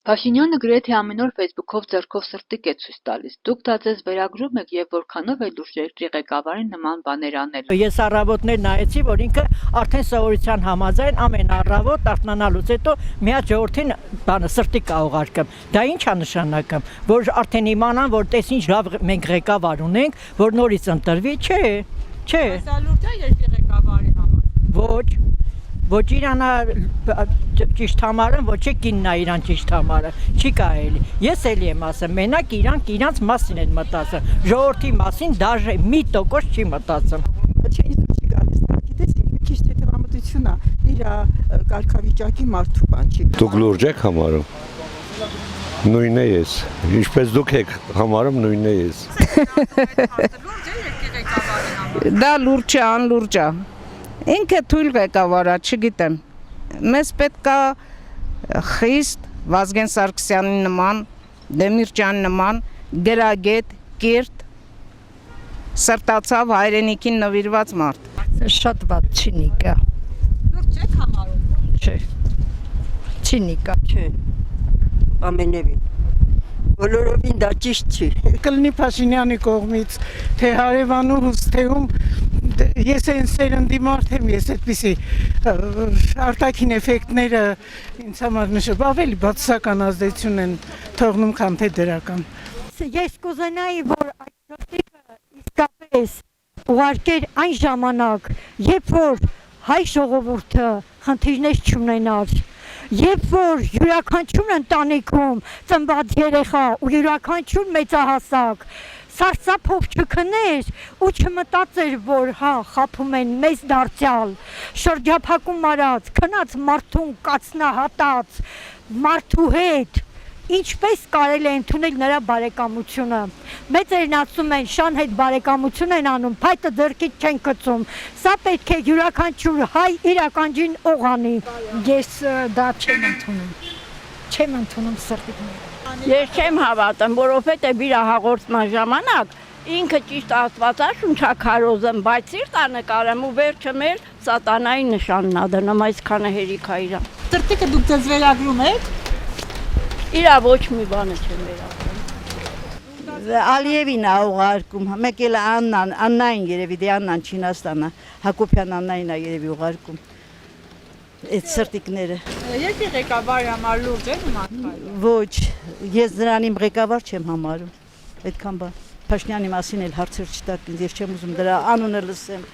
Փաշինյանը գրեթե ամեն օր Facebook-ով ձեռքով սրտիկ է ցույց տալիս։ Դուք դա ձեզ վերագրում եք եւ որքանով է լուրջ երկրի ղեկավարին նման բաներ անելը։ Ես առավոտներ նայեցի, որ ինքը արդեն սովորության համաձայն ամեն առավոտ արթնանալուց հետո մի հատ ժողովրդին բանը սրտիկ կա ուղարկում։ Դա ի՞նչ է նշանակում, որ արդեն իմանան, որ տես ինչ լավ մենք ղեկավար ունենք, որ նորից ընտրվի, չէ։ Սա լուրջ է երկրի ղեկավարի համար։ Ոչ իրանա ճիշտ համարը, ոչ է կիննա իրան ճիշտ համարը, չի կարելի։ Ես էլի եմ ասում, մենակ իրանց մասին են մտածում, ժողովրդի մասին դաժե մի տոկոս չի մտածում։ Չէ, ինձ չի գալիս, գիտես, ինչ քիչ թե դրամատուրգիան է, իր կարգավիճակի մարդու բան չի։ Դուք լուրջ եք համարում։ Նույնն է ես։ Ինչպես դուք եք համարում, նույնն է ես։ Լուրջ է երկրի ղեկավարի համար։ Դա լուրջ է, անլուրջ է։ Ինքը թույլ ղեկավար է, չգիտեմ։ Մեզ պետք է խիստ Վազգեն Սարգսյանի նման, Դեմիրճյանի նման, գրագետ, կիրթ, սրտացավ հայրենիքին նվիրված մարդ։ Շատ վատ չինիկա։ Լուրջ եք համարում։ Չէ։ Չինիկա, չէ։ Ամենևին։ Բոլորովին դա ճիշտ չի։ Կլինի Փաշինյանի կողմից, թե հարևանուհուս, թե ում ես այն սերնդի մարդ եմ, ես այդպիսի արտաքին էֆեկտները ինձ համար նշում, ավելի բացասական ազդեցություն են թողնում, քան թե դրական։ Ես կուզենայի, որ այդ սրտիկը իսկապես ուղարկեր այն ժամանակ, երբ որ հայ ժողովուրդը խնդիրներ չունենար, երբ որ յուրաքանչյուր ընտանիքում ծնված երեխա ու յուրաքանչյուր մեծահասակ սարսափով չքներ ու չմտածեր, որ խափում են մեզ դարձյալ, շրջափակում արած, քնած մարդուն կացնահատած մարդու հետ, ինչպես կարելի է ընդունել նրա բարեկամությունը։ Մեծերն ասում են, շան հետ բարեկամություն են անում, փայտը ձեռքից չեն գցում։ Սա պետք է յուրաքանչյուր հայ իր ականջին օղանի։ Ես դա չեմ ընդունում սրտիկները։ Ես չեմ հավատում, որովհետև իր հաղորդման ժամանակ ինքը ճիշտ աստվածաշունչա քարոզեմ, բայց սիրտա նկարեմ ու վերջը մեր սատանայի նշանն ա դնում, այսքանը հերիք ա իրան։ Սրտիկը դուք ձեզ վերագրում եք։ Իրա ոչ մի բանը չեմ վերագրում։ Ալիևին ա ուղարկում, մեկ էլ Աննային երևի, դե Աննան Չինաստանը, Հակոբյան Աննային ա երևի ուղարկում։ Այդ սրտիկները։ Երկրի ղեկավարի համար լուրջ է նման քայլը։ Ոչ, ես նրան իմ ղեկավար չեմ համարում։ Այդքան բան։ Փաշինյանի մասին էլ հարցեր չտակ ինձ, ես չեմ ուզում դրա անունը լսեմ։